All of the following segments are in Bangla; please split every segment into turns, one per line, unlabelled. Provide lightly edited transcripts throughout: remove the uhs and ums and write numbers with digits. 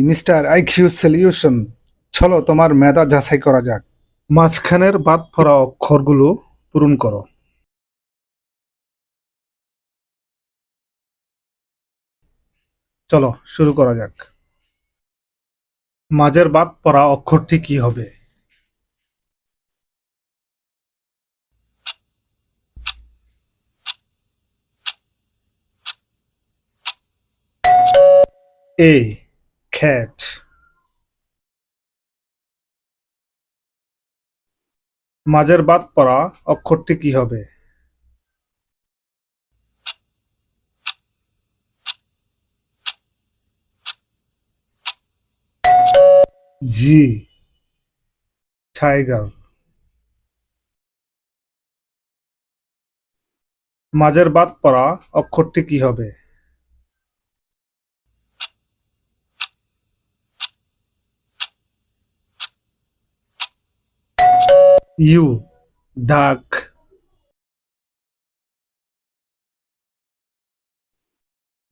মিস্টার আইকিউ সলিউশন, চলো তোমার মেধা যাচাই করা যাক। মাঝখানের বাদ পড়া অক্ষরগুলো পূরণ করো। চলো শুরু করা যাক। মাঝের বাদ পড়া অক্ষরটি কি হবে? এ, cat। মাঝের বাদ পড়া অক্ষরটি কি হবে? জি, টাইগার। মাঝের বাদ পড়া অক্ষরটি কি হবে? ইউ, ডাক।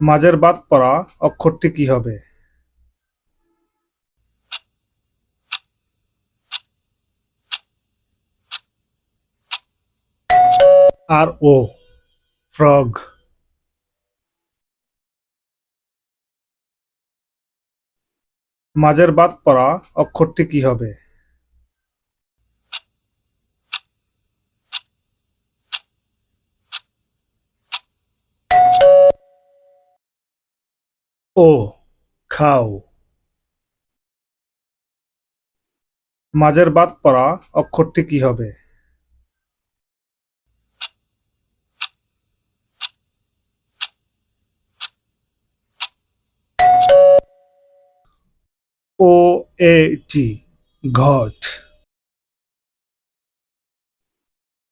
মাঝের বাদ পড়া অক্ষরটি কি হবে? আর ও, ফ্রগ। মাঝের বাদ পড়া অক্ষরটি কি হবে? ও, খাও। মাঝের বাদ পড়া অক্ষরটি কি হবে? ও, এ, টি, ঘট।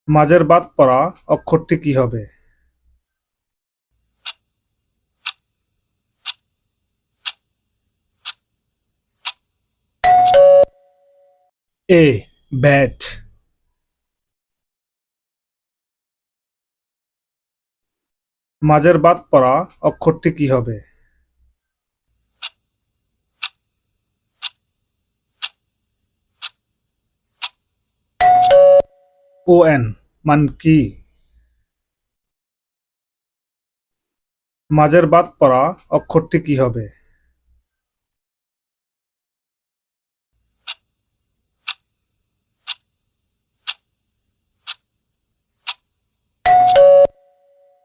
মাঝের বাদ পড়া অক্ষরটি কি হবে? A, bat. মাঝের বাদ পড়া অক্ষরটি কি হবে? O N, monkey. মাঝের বাদ পড়া অক্ষরটি কি হবে?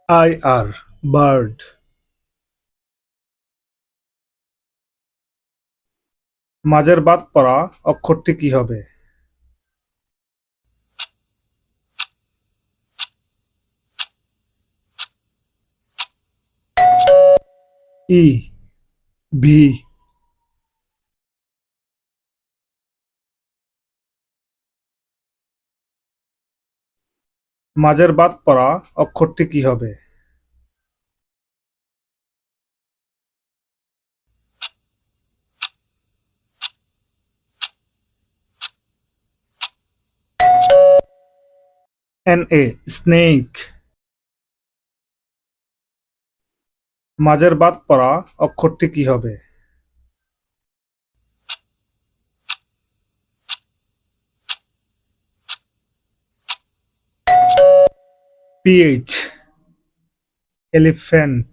I R, bird. মাঝের বাদ পড়া অক্ষরটি কি হবে? E, V. মাঝের বাদ পড়া অক্ষরটি কি হবে? N A, snake. মাঝের বাদ পড়া অক্ষরটি কি হবে? PH, elephant.